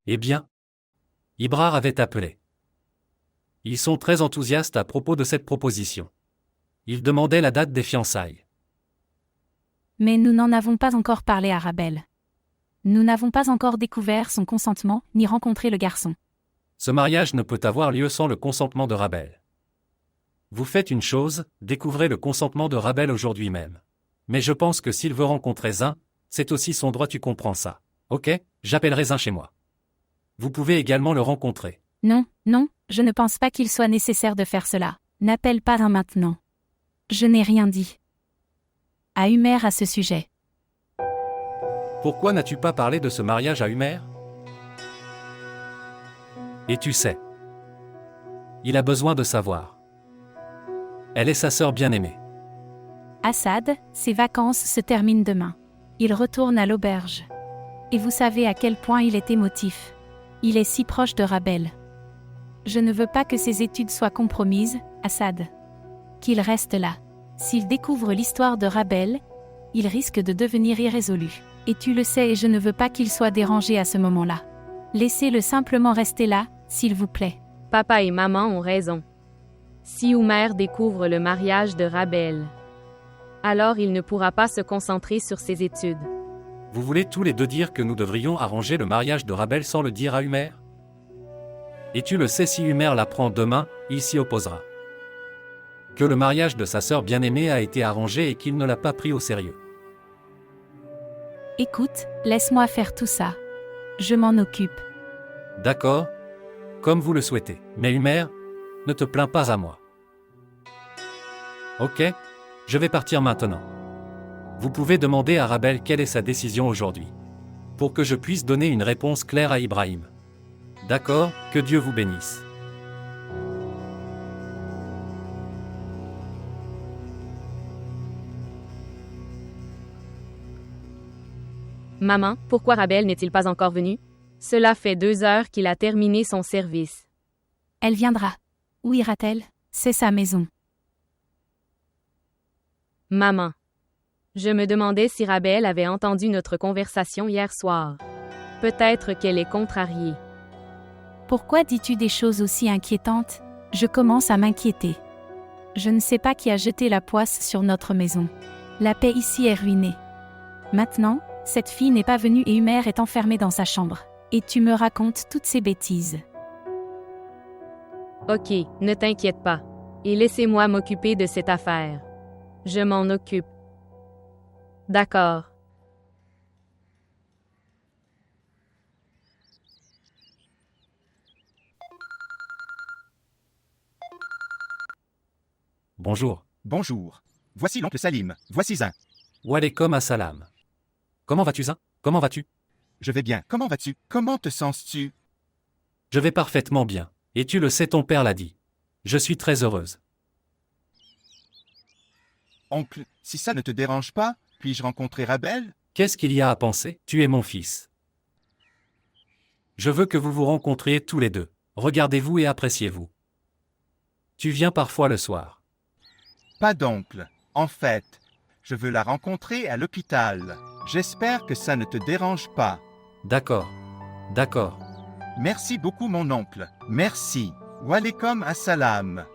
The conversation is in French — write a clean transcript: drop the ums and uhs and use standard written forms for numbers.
Eh bien, Ibrar avait appelé. Ils sont très enthousiastes à propos de cette proposition. Ils demandaient la date des fiançailles. Mais nous n'en avons pas encore parlé à Rabel. Nous n'avons pas encore découvert son consentement, ni rencontré le garçon. Ce mariage ne peut avoir lieu sans le consentement de Rabel. Vous faites une chose, découvrez le consentement de Rabel aujourd'hui même. Mais je pense que s'il veut rencontrer Zin, c'est aussi son droit, tu comprends ça. Ok, j'appellerai Zin chez moi. Vous pouvez également le rencontrer. Non, non, je ne pense pas qu'il soit nécessaire de faire cela. N'appelle pas un maintenant. Je n'ai rien dit à Humer à ce sujet. Pourquoi n'as-tu pas parlé de ce mariage à Humer? Et tu sais. Il a besoin de savoir. Elle est sa sœur bien-aimée. Assad, ses vacances se terminent demain. Il retourne à l'auberge. Et vous savez à quel point il est émotif. Il est si proche de Rabel. Je ne veux pas que ses études soient compromises, Assad. Qu'il reste là. S'il découvre l'histoire de Rabel, il risque de devenir irrésolu. Et tu le sais et je ne veux pas qu'il soit dérangé à ce moment-là. Laissez-le simplement rester là, s'il vous plaît. Papa et maman ont raison. Si Humer découvre le mariage de Rabel, alors il ne pourra pas se concentrer sur ses études. Vous voulez tous les deux dire que nous devrions arranger le mariage de Rabel sans le dire à Humer? Et tu le sais, si Humer l'apprend demain, il s'y opposera. Que le mariage de sa sœur bien-aimée a été arrangé et qu'il ne l'a pas pris au sérieux. Écoute, laisse-moi faire tout ça. Je m'en occupe. D'accord? Comme vous le souhaitez. Mais Humer, ne te plains pas à moi. Ok? Je vais partir maintenant. Vous pouvez demander à Rabel quelle est sa décision aujourd'hui. Pour que je puisse donner une réponse claire à Ibrahim. D'accord? Que Dieu vous bénisse. Maman, pourquoi Rabel n'est-il pas encore venu? Cela fait 2 heures qu'il a terminé son service. Elle viendra. Où ira-t-elle? C'est sa maison. Maman. Je me demandais si Rabel avait entendu notre conversation hier soir. Peut-être qu'elle est contrariée. Pourquoi dis-tu des choses aussi inquiétantes? Je commence à m'inquiéter. Je ne sais pas qui a jeté la poisse sur notre maison. La paix ici est ruinée. Maintenant, cette fille n'est pas venue et Humer est enfermé dans sa chambre. Et tu me racontes toutes ces bêtises. Ok, ne t'inquiète pas. Et laissez-moi m'occuper de cette affaire. Je m'en occupe. D'accord. Bonjour. Bonjour. Voici l'oncle Salim, voici Zin. Walaikum assalam. Comment vas-tu, Zin? Comment vas-tu? Je vais bien, comment vas-tu? Comment te sens-tu? Je vais parfaitement bien. Et tu le sais, ton père l'a dit. Je suis très heureuse. Oncle, si ça ne te dérange pas, puis-je rencontrer Rabel? Qu'est-ce qu'il y a à penser? Tu es mon fils. Je veux que vous vous rencontriez tous les deux. Regardez-vous et appréciez-vous. Tu viens parfois le soir. Pas d'oncle. En fait, je veux la rencontrer à l'hôpital. J'espère que ça ne te dérange pas. D'accord. D'accord. Merci beaucoup mon oncle. Merci. Walaikum assalam.